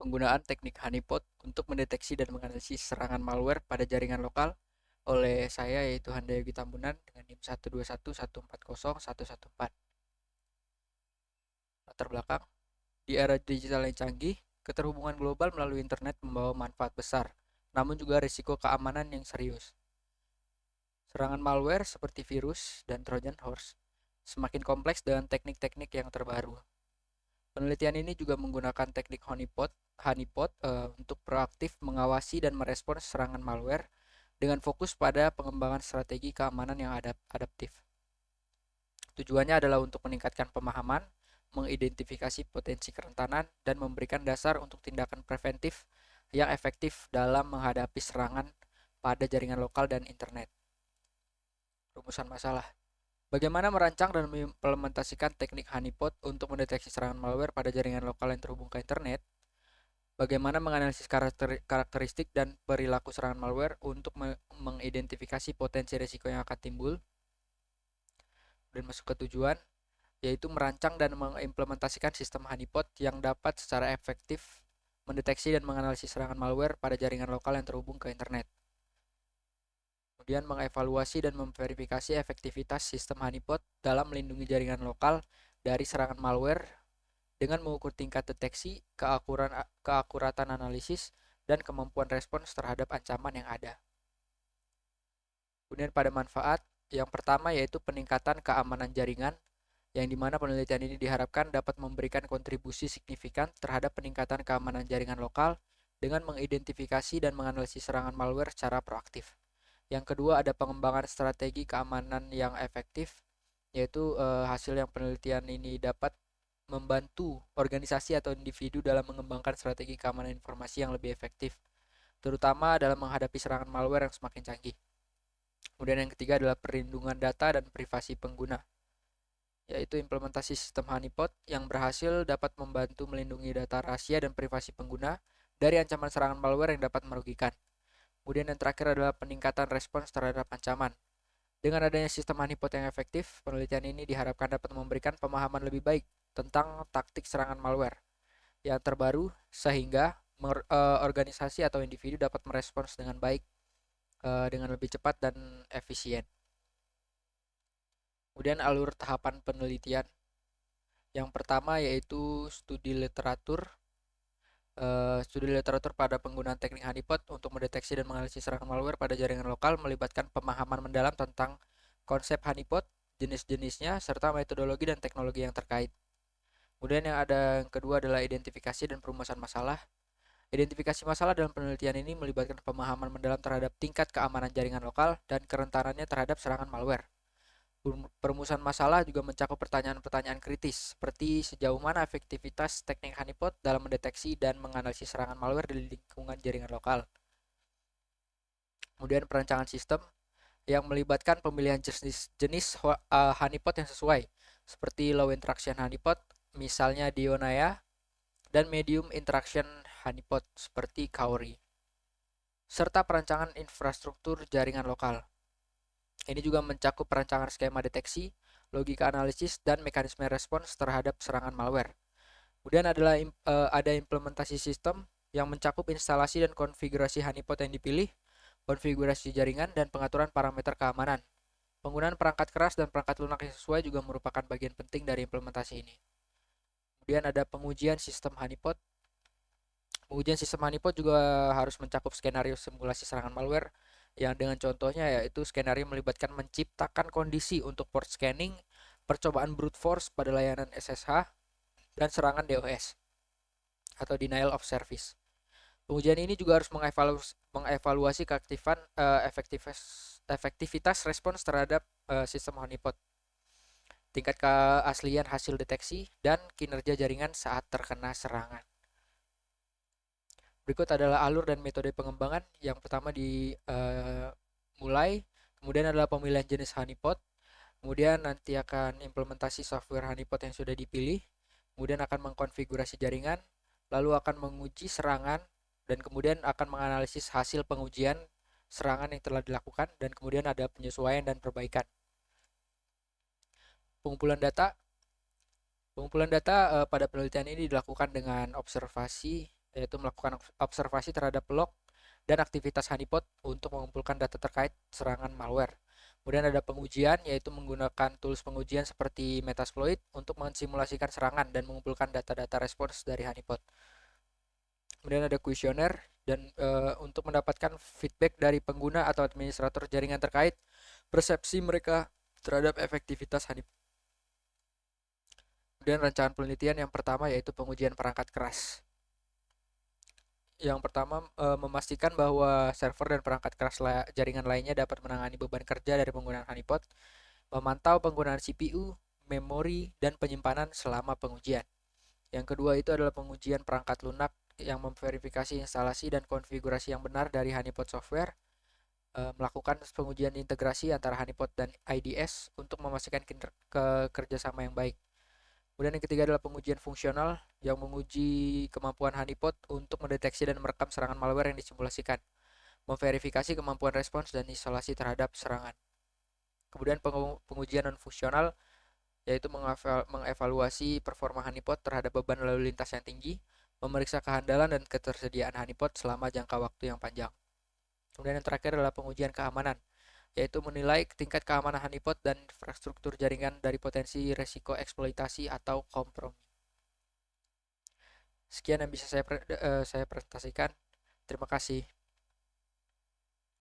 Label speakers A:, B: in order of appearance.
A: Penggunaan teknik honeypot untuk mendeteksi dan menganalisis serangan malware pada jaringan lokal oleh saya yaitu Handayogi Tambunan dengan NIM 121140114. Latar belakang, di era digital yang canggih, keterhubungan global melalui internet membawa manfaat besar, namun juga risiko keamanan yang serius. Serangan malware seperti virus dan Trojan horse semakin kompleks dengan teknik-teknik yang terbaru. Penelitian ini juga menggunakan teknik honeypot untuk proaktif mengawasi dan merespons serangan malware dengan fokus pada pengembangan strategi keamanan yang adaptif. Tujuannya adalah untuk meningkatkan pemahaman, mengidentifikasi potensi kerentanan, dan memberikan dasar untuk tindakan preventif yang efektif dalam menghadapi serangan pada jaringan lokal dan internet. Rumusan masalah. Bagaimana merancang dan mengimplementasikan teknik honeypot untuk mendeteksi serangan malware pada jaringan lokal yang terhubung ke internet? Bagaimana menganalisis karakteristik dan perilaku serangan malware untuk mengidentifikasi potensi risiko yang akan timbul? Dan masuk ke tujuan, yaitu merancang dan mengimplementasikan sistem honeypot yang dapat secara efektif mendeteksi dan menganalisis serangan malware pada jaringan lokal yang terhubung ke internet. Kemudian mengevaluasi dan memverifikasi efektivitas sistem honeypot dalam melindungi jaringan lokal dari serangan malware dengan mengukur tingkat deteksi, keakuratan analisis, dan kemampuan respons terhadap ancaman yang ada. Kemudian pada manfaat, yang pertama yaitu peningkatan keamanan jaringan, yang dimana penelitian ini diharapkan dapat memberikan kontribusi signifikan terhadap peningkatan keamanan jaringan lokal dengan mengidentifikasi dan menganalisis serangan malware secara proaktif. Yang kedua ada pengembangan strategi keamanan yang efektif, yaitu hasil yang penelitian ini dapat membantu organisasi atau individu dalam mengembangkan strategi keamanan informasi yang lebih efektif, terutama dalam menghadapi serangan malware yang semakin canggih. Kemudian yang ketiga adalah perlindungan data dan privasi pengguna, yaitu implementasi sistem honeypot yang berhasil dapat membantu melindungi data rahasia dan privasi pengguna dari ancaman serangan malware yang dapat merugikan. Kemudian yang terakhir adalah peningkatan respons terhadap ancaman. Dengan adanya sistem honeypot yang efektif, penelitian ini diharapkan dapat memberikan pemahaman lebih baik tentang taktik serangan malware yang terbaru sehingga organisasi atau individu dapat merespons dengan baik, dengan lebih cepat dan efisien. Kemudian alur tahapan penelitian. Yang pertama yaitu studi literatur pada penggunaan teknik honeypot untuk mendeteksi dan menganalisis serangan malware pada jaringan lokal melibatkan pemahaman mendalam tentang konsep honeypot, jenis-jenisnya, serta metodologi dan teknologi yang terkait. Kemudian yang kedua adalah identifikasi dan perumusan masalah. Identifikasi masalah dalam penelitian ini melibatkan pemahaman mendalam terhadap tingkat keamanan jaringan lokal dan kerentanannya terhadap serangan malware. Perumusan masalah juga mencakup pertanyaan-pertanyaan kritis, seperti sejauh mana efektivitas teknik honeypot dalam mendeteksi dan menganalisis serangan malware di lingkungan jaringan lokal. Kemudian perancangan sistem yang melibatkan pemilihan jenis honeypot yang sesuai, seperti low interaction honeypot, misalnya Dionaya, dan medium interaction honeypot, seperti Cowrie, serta perancangan infrastruktur jaringan lokal. Ini juga mencakup perancangan skema deteksi, logika analisis, dan mekanisme respons terhadap serangan malware. Kemudian ada implementasi sistem yang mencakup instalasi dan konfigurasi honeypot yang dipilih, konfigurasi jaringan, dan pengaturan parameter keamanan. Penggunaan perangkat keras dan perangkat lunak yang sesuai juga merupakan bagian penting dari implementasi ini. Kemudian ada pengujian sistem honeypot. Pengujian sistem honeypot juga harus mencakup skenario simulasi serangan malware, yang dengan contohnya yaitu skenario melibatkan menciptakan kondisi untuk port scanning, percobaan brute force pada layanan SSH, dan serangan DOS atau denial of service. Pengujian ini juga harus mengevaluasi keaktifan efektivitas respons terhadap sistem honeypot, tingkat keaslian hasil deteksi, dan kinerja jaringan saat terkena serangan. Berikut adalah alur dan metode pengembangan. Yang pertama dimulai, kemudian adalah pemilihan jenis honeypot, kemudian nanti akan implementasi software honeypot yang sudah dipilih, kemudian akan mengkonfigurasi jaringan, lalu akan menguji serangan, dan kemudian akan menganalisis hasil pengujian serangan yang telah dilakukan, dan kemudian ada penyesuaian dan perbaikan. Pengumpulan data pada penelitian ini dilakukan dengan observasi yaitu melakukan observasi terhadap log dan aktivitas honeypot untuk mengumpulkan data terkait serangan malware. Kemudian ada pengujian, yaitu menggunakan tools pengujian seperti Metasploit untuk mensimulasikan serangan dan mengumpulkan data-data respons dari honeypot. Kemudian ada kuesioner dan untuk mendapatkan feedback dari pengguna atau administrator jaringan terkait persepsi mereka terhadap efektivitas honeypot. Kemudian rancangan penelitian yang pertama yaitu pengujian perangkat keras. Yang pertama, memastikan bahwa server dan perangkat keras jaringan lainnya dapat menangani beban kerja dari penggunaan honeypot, memantau penggunaan CPU, memori, dan penyimpanan selama pengujian. Yang kedua itu adalah pengujian perangkat lunak yang memverifikasi instalasi dan konfigurasi yang benar dari honeypot software, melakukan pengujian integrasi antara honeypot dan IDS untuk memastikan kerjasama yang baik. Kemudian yang ketiga adalah pengujian fungsional yang menguji kemampuan honeypot untuk mendeteksi dan merekam serangan malware yang disimulasikan, memverifikasi kemampuan respons dan isolasi terhadap serangan. Kemudian pengujian non-fungsional yaitu mengevaluasi performa honeypot terhadap beban lalu lintas yang tinggi, memeriksa kehandalan dan ketersediaan honeypot selama jangka waktu yang panjang. Kemudian yang terakhir adalah pengujian keamanan, yaitu menilai tingkat keamanan honeypot dan infrastruktur jaringan dari potensi resiko eksploitasi atau kompromi. Sekian yang bisa saya presentasikan. Terima kasih.